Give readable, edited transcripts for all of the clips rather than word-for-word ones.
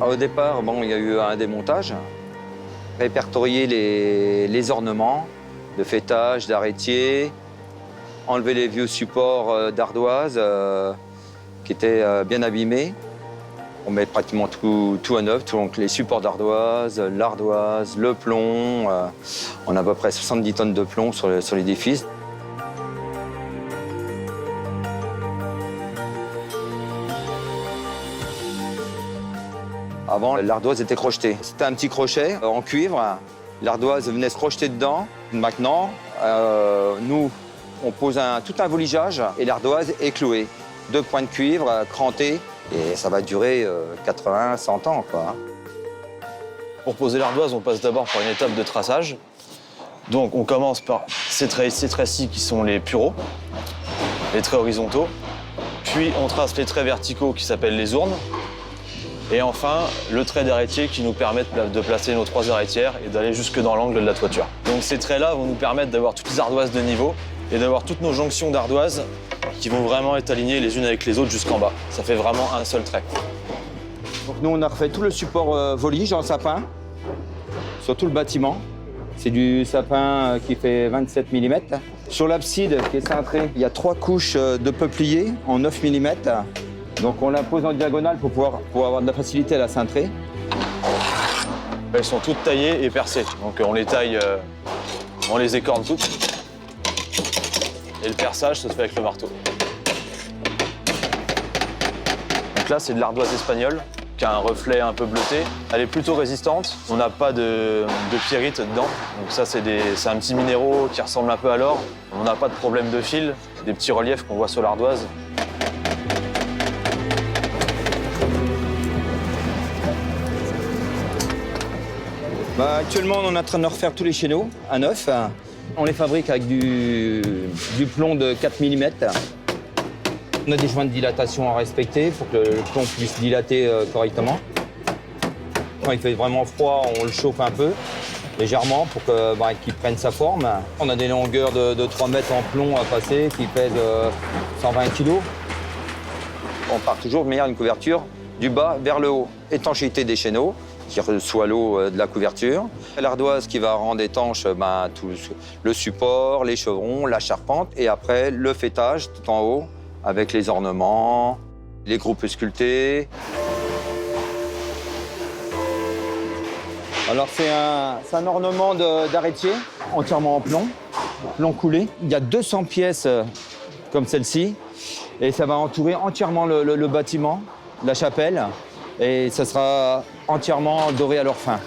Au départ, bon, il y a eu un démontage, répertorier les ornements de faîtage, d'arrêtier, enlever les vieux supports d'ardoise qui étaient bien abîmés. On met pratiquement tout à neuf, donc les supports d'ardoise, l'ardoise, le plomb. On a à peu près 70 tonnes de plomb sur l'édifice. Avant, l'ardoise était crochetée. C'était un petit crochet en cuivre. L'ardoise venait se crocheter dedans. Maintenant, nous, on pose tout un voligeage et l'ardoise est clouée. 2 points de cuivre crantés. Et ça va durer 80, 100 ans, quoi. Pour poser l'ardoise, on passe d'abord par une étape de traçage. Donc on commence par ces traits-ci qui sont les pureaux, les traits horizontaux. Puis on trace les traits verticaux qui s'appellent les ournes. Et enfin, le trait d'arrêtier qui nous permet de placer nos 3 arrêtières et d'aller jusque dans l'angle de la toiture. Donc ces traits-là vont nous permettre d'avoir toutes les ardoises de niveau et d'avoir toutes nos jonctions d'ardoises qui vont vraiment être alignées les unes avec les autres jusqu'en bas. Ça fait vraiment un seul trait. Donc nous, on a refait tout le support volige en sapin sur tout le bâtiment. C'est du sapin qui fait 27 mm. Sur l'abside qui est cintrée, il y a 3 couches de peuplier en 9 mm. Donc on la pose en diagonale pour avoir de la facilité à la cintrer. Elles sont toutes taillées et percées. Donc on les taille, on les écorne toutes. Et le perçage se fait avec le marteau. Donc là, c'est de l'ardoise espagnole qui a un reflet un peu bleuté. Elle est plutôt résistante. On n'a pas de pierrite dedans. Donc ça, c'est un petit minéraux qui ressemble un peu à l'or. On n'a pas de problème de fil. Des petits reliefs qu'on voit sur l'ardoise. Actuellement, on est en train de refaire tous les chéneaux à neuf. On les fabrique avec du plomb de 4 mm. On a des joints de dilatation à respecter pour que le plomb puisse dilater correctement. Quand il fait vraiment froid, on le chauffe un peu, légèrement, pour qu'il prenne sa forme. On a des longueurs de 3 mètres en plomb à passer qui pèsent 120 kg. On part toujours de manière une couverture du bas vers le haut. Étanchéité des chéneaux, qui reçoit l'eau de la couverture. L'ardoise qui va rendre étanche tout le support, les chevrons, la charpente, et après le faîtage tout en haut avec les ornements, les groupes sculptés. Alors c'est un ornement d'arrêtier entièrement en plomb coulé. Il y a 200 pièces comme celle-ci et ça va entourer entièrement le bâtiment, la chapelle. Et ça sera entièrement doré à leur fin.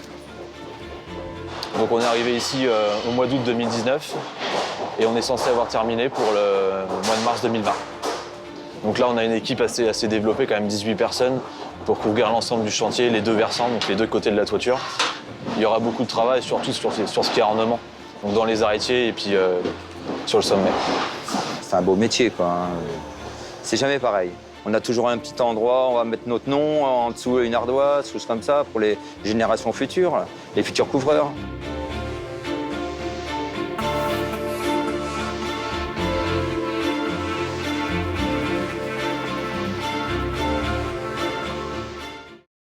Donc on est arrivé ici au mois d'août 2019 et on est censé avoir terminé pour le mois de mars 2020. Donc là on a une équipe assez développée, quand même 18 personnes, pour couvrir l'ensemble du chantier, les 2 versants, donc les 2 côtés de la toiture. Il y aura beaucoup de travail, surtout sur ce qui est ornement, donc dans les arrêtiers et puis sur le sommet. C'est un beau métier, quoi. C'est jamais pareil. On a toujours un petit endroit, on va mettre notre nom, en dessous une ardoise, choses comme ça, pour les générations futures, les futurs couvreurs.